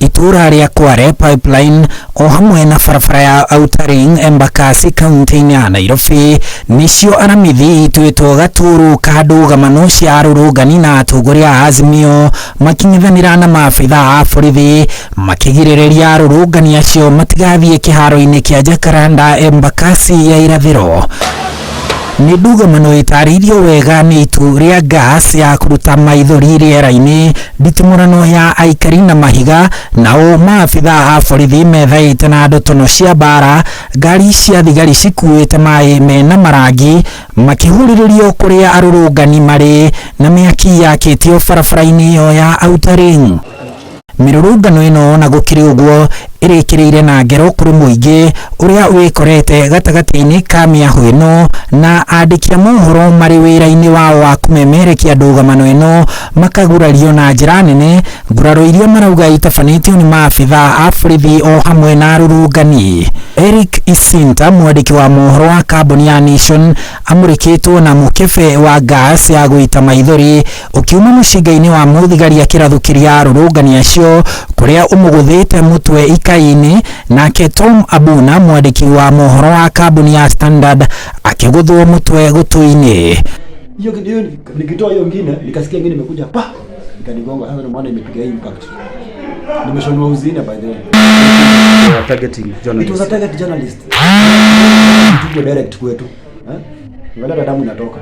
Itura ria Kware pipeline o hamwe na barabara ya Outer Ring Embakasi kaunti ya Nairobi nicio Aramithi itwetwo gaturu kadũgamano cia arũrũngani na atongoria a Azimio makinyithanira na maabitha a borithi makigirĩrĩria arũrũngani acio matigathie kiharo-ini kia Jacaranda Embakasi ya irathiro. Ni ndũgamano itaririo wega ni itu ria gas ya kuruta maithori riera-ini, nditimurano ya aikari na mahiga, nao maabitha a borithi methaĩte na ndotono cia mbara, ngari cia thigari cikuĩte maĩ mena marangi makĩhũrĩrĩrio kũrĩa arũrũngani marĩ na mĩaki yakĩtio barabara-inĩ ĩyo ya Outer Ring. Mĩrũrũngano ĩno na gũkĩrĩ ũguo ĩrĩkĩrĩire na ngero kũrĩ mũingĩ ũrĩa wĩkorete gatagatĩ-inĩ ka mĩahũ ĩno na andĩki a mohoro marĩ wĩra-inĩ wao wa kũmemerekia ndũgamano ĩno makagurario na njĩra nene, nguraro iria marauga itabanĩtio nĩ maabitha a borithi o hamwe na arũrũngani. Eric Isinta, mwandĩki wa mohoro wa kambuni ya Nation, amũrĩkĩtwo na mũkebe wa gas ya gũita maithori ũkiuma mũcinga-inĩ wa mũthigari akĩrathũkĩria arũrũngani acio kũrĩa ũmũgũthĩte mũtwe ikaini, nake Tom Abuna, mwandĩki wa mohoro wa kambuni ya Standard, akĩgũthwo mũtwe gũtũ-inĩ. Hiyo nikitoa hiyo ngine nikasikia ngine imekuja pa ikanigonga, sasa maana imepiga impact. Nimeshonwa uzini by the way. They were targeting journalists. It was a target journalist. Tuko direct kwetu. Wala damu inatoka.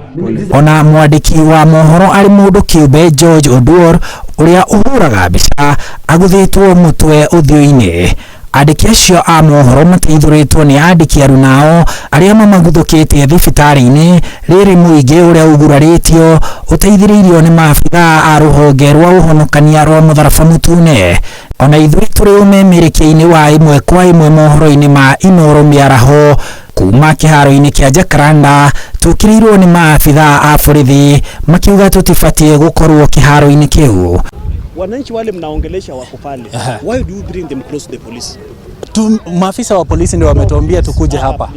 Ona mwandĩki wa mohoro arĩ mũndũ kĩũmbe George Oduor ũrĩa ũhũraga mbica agũthĩtwo mũtwe ũthiũ-inĩ. Andĩki acio a mohoro mateithũrĩtwo nĩ andĩki arunao arĩa mamaguthũkĩte thibitarĩ-inĩ rĩrĩ mũingĩ ũrĩa ũgurarĩtio ũteithĩrĩirio nĩ maabitha a rũhonge rwa ũhonokania rwa mũtharaba mũtune. Ona ithuĩ tũrĩ ũmemerekia-inĩ wa ĩmwe kwa ĩmwe mohoro-inĩ ma Inooro mĩaraho kuma kiharo-ini kia Jacaranda tukĩrĩirwo nĩ maabitha a borithi makiuga tũtibatiĩ gũkorwo kiharo-ini kiu. Wananchi wale mnaongelesha wako pale. Why do you bring them close to the police? Maafisa wa polisi ndio wametuambia tukuje hapa.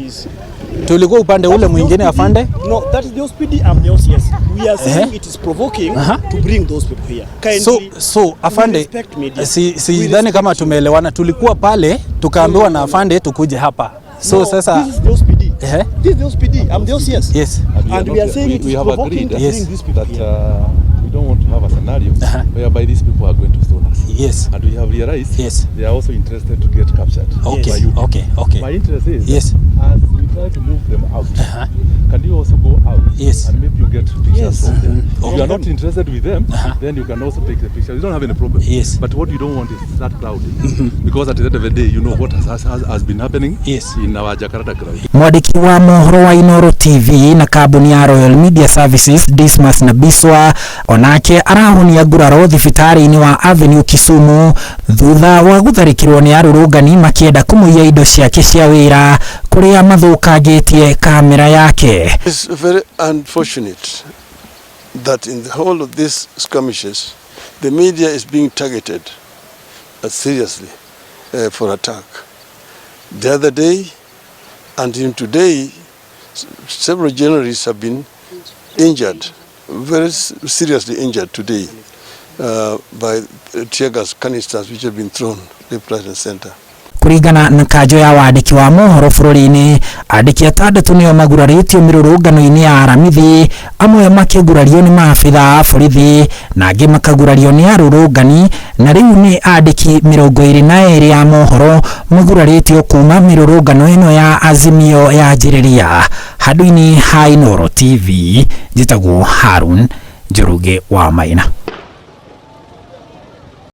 Tulikuwa upande ule mwingine afande. No, that is the OSPD and the OCS. We are saying it is provoking to bring those people here. Kindly, so afande, si dhani kama tumeelewana. Tulikuwa pale tukaambiwa na afande tukuje hapa. So no, sasa this is the OSPD. This is the OSPD. I'm the OCS. Yes. And we are saying it is provoking to bring these people here. We don't want to have a scenario whereby these people are going to stone us. Yes. And we have realized they are also interested to get captured. Okay. Okay. My interest is as we try to move them out, can you also go out and maybe you get pictures from them? If you are not interested with them, then you can also take the picture. You don't have any problem. Yes. But what you don't want is that crowding. Because at the end of the day, you know what has been happening in our Jacaranda crowd. Mwandĩki wa mohoro wa Inooro TV na kambuni ya Royal Media Services Dismas na Biswa onake arahonia nguraro thibitarĩ-inĩ wa Avenue Kisumu thutha wa gũtharĩkĩrwo nĩ arũrũngani makĩenda kũmũiya indo ciake cia wĩra kũrĩa mathũkangĩtie kamera yake. It's very unfortunate that in the whole of these skirmishes the media is being targeted seriously for attack. The other day and in today several journalists have been injured, very seriously injured today by tear gas canisters which have been thrown left, right and center. Kuringana na kanjo ya wandĩki wa mohoro bũrũri-inĩ, andĩki atandatũ nĩo magurarĩtio mĩrũrũngano-inĩ ya Aramithi, amwe makĩgurario nĩ maabitha a borithi na angĩ makagurario nĩ arũrũngani, na rĩu nĩ andĩki 22 ya mohoro magurarĩtio kuma mĩrũrũngano ĩno ya Azimio ya njĩrĩria. Handũ-inĩ ha Inooro TV, njĩtagwo Harun Njoroge wa Maina.